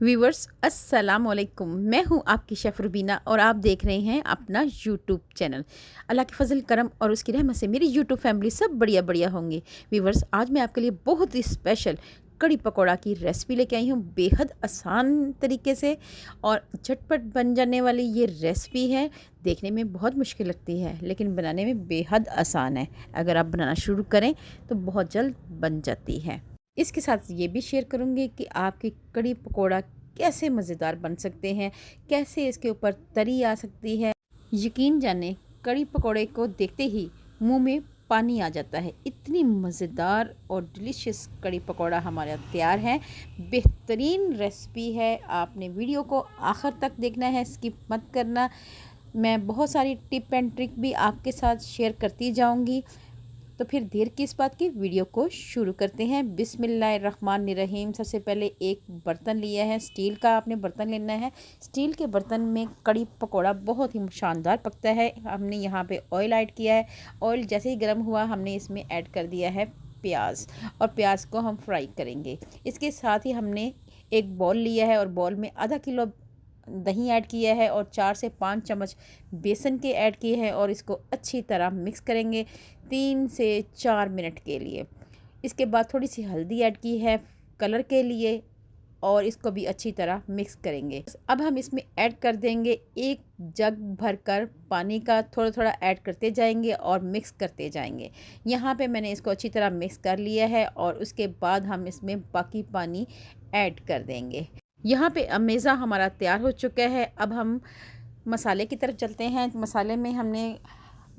Viewers अस्सलाम वालेकुम। मैं हूं आपकी शेफ़ रुबीना और आप देख रहे हैं अपना यूट्यूब चैनल। अल्लाह के फजल करम और उसकी रहमत से मेरी यूट्यूब फैमिली सब बढ़िया बढ़िया होंगे। व्यूवर्स आज मैं आपके लिए बहुत ही स्पेशल कड़ी पकौड़ा की रेसिपी लेके आई हूँ, बेहद आसान तरीके से और झटपट बन जाने वाली ये रेसिपी है। देखने में बहुत मुश्किल लगती है लेकिन बनाने में बेहद आसान है। अगर आप बनाना शुरू करें तो बहुत जल्द बन जाती है। इसके साथ ये भी शेयर करूँगी कि आपकी कड़ी पकोड़ा कैसे मज़ेदार बन सकते हैं, कैसे इसके ऊपर तरी आ सकती है। यकीन जाने कड़ी पकोड़े को देखते ही मुंह में पानी आ जाता है। इतनी मज़ेदार और डिलीशियस कड़ी पकोड़ा हमारा तैयार है। बेहतरीन रेसिपी है, आपने वीडियो को आखिर तक देखना है, स्किप मत करना। मैं बहुत सारी टिप एंड ट्रिक भी आपके साथ शेयर करती जाऊंगी। तो फिर देर किस बात की, वीडियो को शुरू करते हैं। बिस्मिल्लाहिर्रहमानिर्रहीम। सबसे पहले एक बर्तन लिया है, स्टील का आपने बर्तन लेना है। स्टील के बर्तन में कड़ी पकोड़ा बहुत ही शानदार पकता है। हमने यहाँ पे ऑयल ऐड किया है। ऑयल जैसे ही गर्म हुआ हमने इसमें ऐड कर दिया है प्याज, और प्याज को हम फ्राई करेंगे। इसके साथ ही हमने एक बॉल लिया है और बॉल में आधा किलो दही ऐड किया है और 4 से 5 चम्मच बेसन के ऐड किए हैं और इसको अच्छी तरह मिक्स करेंगे 3 से 4 मिनट के लिए। इसके बाद थोड़ी सी हल्दी ऐड की है कलर के लिए और इसको भी अच्छी तरह मिक्स करेंगे। अब हम इसमें ऐड कर देंगे 1 जग भरकर पानी का, थोड़ा थोड़ा ऐड करते जाएंगे और मिक्स करते जाएंगे। यहाँ पे मैंने इसको अच्छी तरह मिक्स कर लिया है और उसके बाद हम इसमें बाकी पानी ऐड कर देंगे। यहाँ पे अमेज़ा हमारा तैयार हो चुका है। अब हम मसाले की तरफ चलते हैं। मसाले में हमने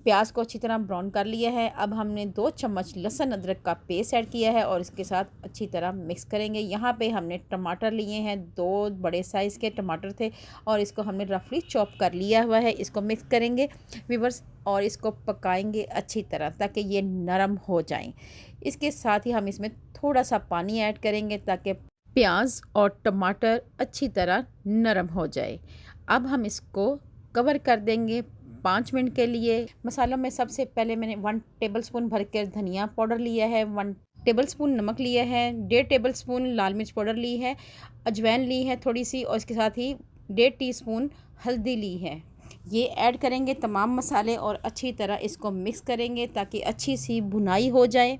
प्याज को अच्छी तरह ब्राउन कर लिया है। अब हमने 2 चम्मच लहसुन अदरक का पेस्ट ऐड किया है और इसके साथ अच्छी तरह मिक्स करेंगे। यहाँ पे हमने टमाटर लिए हैं, 2 बड़े साइज़ के टमाटर थे और इसको हमने रफली चॉप कर लिया हुआ है। इसको मिक्स करेंगे व्यूअर्स और इसको पकाएंगे अच्छी तरह ताकि ये नरम हो जाएं। इसके साथ ही हम इसमें थोड़ा सा पानी ऐड करेंगे ताकि प्याज और टमाटर अच्छी तरह नरम हो जाए। अब हम इसको कवर कर देंगे 5 मिनट के लिए। मसालों में सबसे पहले मैंने 1 टेबलस्पून भर कर धनिया पाउडर लिया है, 1 टेबलस्पून नमक लिया है, 1.5 टेबलस्पून लाल मिर्च पाउडर ली है, अजवाइन ली है थोड़ी सी और इसके साथ ही 1.5 टीस्पून हल्दी ली है। ये ऐड करेंगे तमाम मसाले और अच्छी तरह इसको मिक्स करेंगे ताकि अच्छी सी भुनाई हो जाए।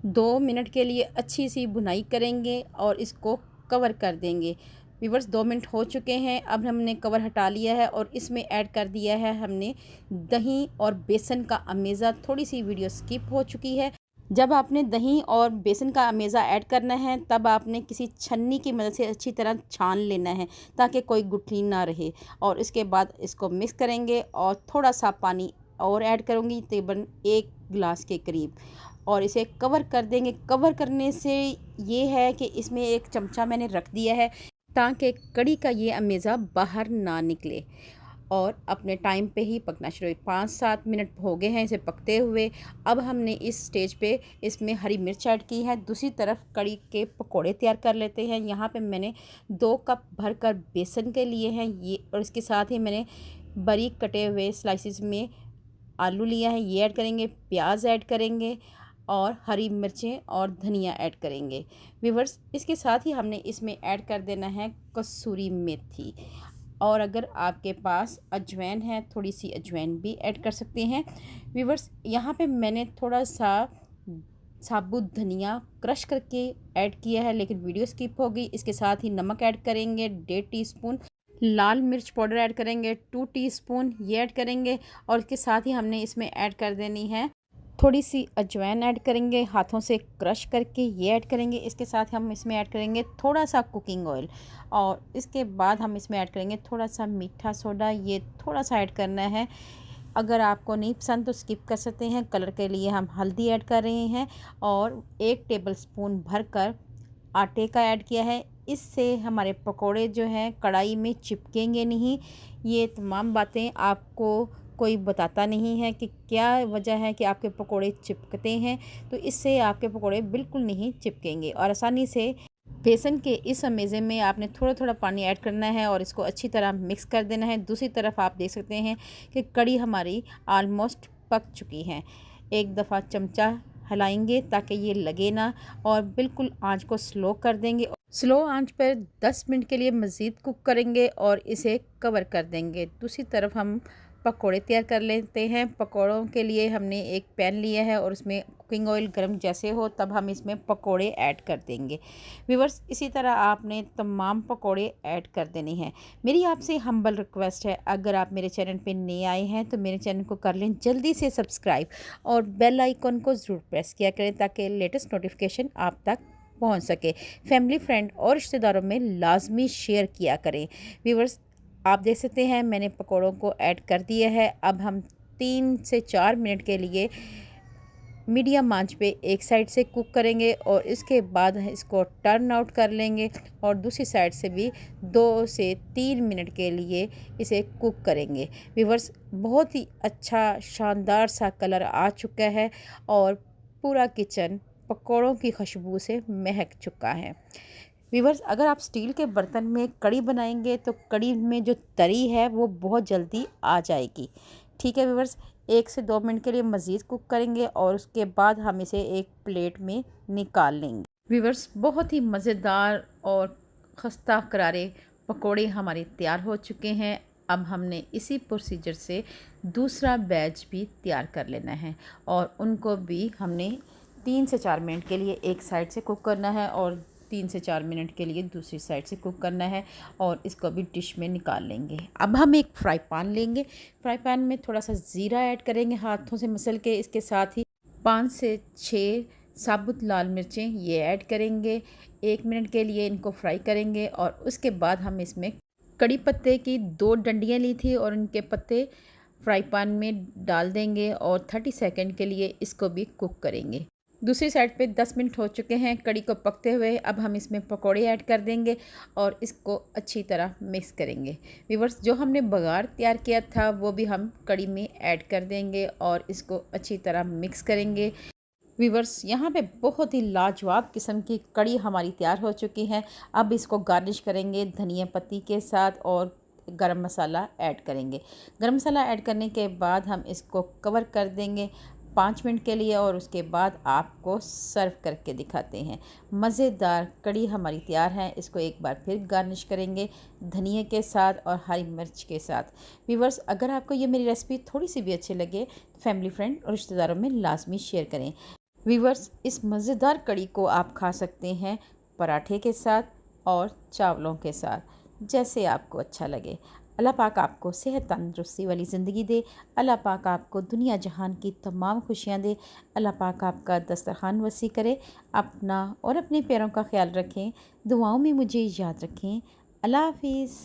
2 मिनट के लिए अच्छी सी भुनाई करेंगे और इसको कवर कर देंगे। व्यूअर्स 2 मिनट हो चुके हैं। अब हमने कवर हटा लिया है और इसमें ऐड कर दिया है हमने दही और बेसन का अमेज़ा। थोड़ी सी वीडियो स्किप हो चुकी है। जब आपने दही और बेसन का अमेज़ा ऐड करना है तब आपने किसी छन्नी की मदद से अच्छी तरह छान लेना है ताकि कोई गुठली ना रहे। और इसके बाद इसको मिक्स करेंगे और थोड़ा सा पानी और ऐड करूँगी, तकरीबन 1 गिलास के करीब, और इसे कवर कर देंगे। कवर करने से ये है कि इसमें 1 चमचा मैंने रख दिया है ताकि कड़ी का ये अमेज़ा बाहर ना निकले और अपने टाइम पे ही पकना शुरू। 5-7 मिनट हो गए हैं इसे पकते हुए। अब हमने इस स्टेज पे इसमें हरी मिर्च ऐड की है। दूसरी तरफ कड़ी के पकोड़े तैयार कर लेते हैं। यहाँ पे मैंने 2 कप भरकर बेसन के लिए हैं ये, और इसके साथ ही मैंने बारीक कटे हुए स्लाइसिस में आलू लिया है, ये ऐड करेंगे, प्याज ऐड करेंगे और हरी मिर्चें और धनिया ऐड करेंगे। व्यूअर्स इसके साथ ही हमने इसमें ऐड कर देना है कसूरी मेथी, और अगर आपके पास अजवाइन है थोड़ी सी अजवाइन भी ऐड कर सकते हैं। व्यूअर्स यहाँ पे मैंने थोड़ा सा साबुत धनिया क्रश करके ऐड किया है लेकिन वीडियो स्किप हो गई। इसके साथ ही नमक ऐड करेंगे 1.5 टीस्पून, लाल मिर्च पाउडर ऐड करेंगे 2 टीस्पून, ये ऐड करेंगे और इसके साथ ही हमने इसमें ऐड कर देनी है थोड़ी सी अजवाइन ऐड करेंगे हाथों से क्रश करके, ये ऐड करेंगे। इसके साथ हम इसमें ऐड करेंगे थोड़ा सा कुकिंग ऑयल और इसके बाद हम इसमें ऐड करेंगे थोड़ा सा मीठा सोडा, ये थोड़ा सा ऐड करना है। अगर आपको नहीं पसंद तो स्किप कर सकते हैं। कलर के लिए हम हल्दी ऐड कर रहे हैं और 1 टेबलस्पून भरकर आटे का ऐड किया है। इससे हमारे पकोड़े जो हैं कढ़ाई में चिपकेंगे नहीं। ये तमाम बातें आपको कोई बताता नहीं है कि क्या वजह है कि आपके पकोड़े चिपकते हैं, तो इससे आपके पकोड़े बिल्कुल नहीं चिपकेंगे और आसानी से। बेसन के इस अमेज़े में आपने थोड़ा थोड़ा पानी ऐड करना है और इसको अच्छी तरह मिक्स कर देना है। दूसरी तरफ आप देख सकते हैं कि कड़ी हमारी ऑलमोस्ट पक चुकी है। एक दफ़ा चमचा हिलाएंगे ताकि ये लगे ना और बिल्कुल आंच को स्लो कर देंगे स्लो आंच पर 10 मिनट के लिए मज़ीद कुक करेंगे और इसे कवर कर देंगे। दूसरी तरफ हम पकोड़े तैयार कर लेते हैं। पकोड़ों के लिए हमने एक पैन लिया है और उसमें कुकिंग ऑयल गर्म जैसे हो तब हम इसमें पकोड़े ऐड कर देंगे। व्यूअर्स, इसी तरह आपने तमाम पकोड़े ऐड कर देने हैं। मेरी आपसे हम्बल रिक्वेस्ट है, अगर आप मेरे चैनल पे नए आए हैं तो मेरे चैनल को कर लें जल्दी से सब्सक्राइब और बेल आइकन को ज़रूर प्रेस किया करें ताकि लेटेस्ट नोटिफिकेशन आप तक पहुंच सके। फैमिली, फ्रेंड और रिश्तेदारों में लाजमी शेयर किया करें। व्यूअर्स, आप देख सकते हैं मैंने पकौड़ों को ऐड कर दिया है। अब हम 3 से 4 मिनट के लिए मीडियम आंच पे एक साइड से कुक करेंगे और इसके बाद इसको टर्न आउट कर लेंगे और दूसरी साइड से भी 2 से 3 मिनट के लिए इसे कुक करेंगे। व्यूअर्स, बहुत ही अच्छा शानदार सा कलर आ चुका है और पूरा किचन पकौड़ों की खुशबू से महक चुका है। व्यूअर्स, अगर आप स्टील के बर्तन में कड़ी बनाएंगे तो कड़ी में जो तरी है वो बहुत जल्दी आ जाएगी। ठीक है व्यूअर्स, 1 से 2 मिनट के लिए मज़ीद कुक करेंगे और उसके बाद हम इसे एक प्लेट में निकाल लेंगे। व्यूअर्स, बहुत ही मज़ेदार और खस्ता करारे पकोड़े हमारे तैयार हो चुके हैं। अब हमने इसी प्रोसीजर से दूसरा बैच भी तैयार कर लेना है और उनको भी हमने 3 से 4 मिनट के लिए एक साइड से कुक करना है और 3 से 4 मिनट के लिए दूसरी साइड से कुक करना है और इसको भी डिश में निकाल लेंगे। अब हम एक फ्राई पैन लेंगे। फ्राई पैन में थोड़ा सा ज़ीरा ऐड करेंगे हाथों से मसल के। इसके साथ ही 5 से 6 साबुत लाल मिर्चें ये ऐड करेंगे। 1 मिनट के लिए इनको फ्राई करेंगे और उसके बाद हम इसमें कड़ी पत्ते की 2 डंडियाँ ली थी और उनके पत्ते फ्राई पैन में डाल देंगे और 30 सेकंड के लिए इसको भी कुक करेंगे। दूसरी साइड पे 10 मिनट हो चुके हैं कड़ी को पकते हुए। अब हम इसमें पकोड़े ऐड कर देंगे और इसको अच्छी तरह मिक्स करेंगे। व्यूअर्स, जो हमने बघार तैयार किया था वो भी हम कड़ी में ऐड कर देंगे और इसको अच्छी तरह मिक्स करेंगे। व्यूअर्स, यहाँ पे बहुत ही लाजवाब किस्म की कड़ी हमारी तैयार हो चुकी है। अब इसको गार्निश करेंगे धनिया पत्ती के साथ और गरम मसाला ऐड करेंगे। गरम मसाला ऐड करने के बाद हम इसको कवर कर देंगे 5 मिनट के लिए और उसके बाद आपको सर्व करके दिखाते हैं। मज़ेदार कड़ी हमारी तैयार है। इसको एक बार फिर गार्निश करेंगे धनिया के साथ और हरी मिर्च के साथ। व्यूअर्स, अगर आपको ये मेरी रेसिपी थोड़ी सी भी अच्छी लगे तो फैमिली, फ्रेंड और रिश्तेदारों में लाजमी शेयर करें। व्यूअर्स, इस मज़ेदार कड़ी को आप खा सकते हैं पराठे के साथ और चावलों के साथ, जैसे आपको अच्छा लगे। अल्लाह पाक आपको सेहत तंदुरुस्ती वाली ज़िंदगी दे। अल्लाह पाक आपको दुनिया जहान की तमाम खुशियाँ दे। अल्लाह पाक आपका दस्तरखान वसी करे। अपना और अपने प्यारों का ख्याल रखें। दुआओं में मुझे याद रखें। अल्लाह हाफिज़।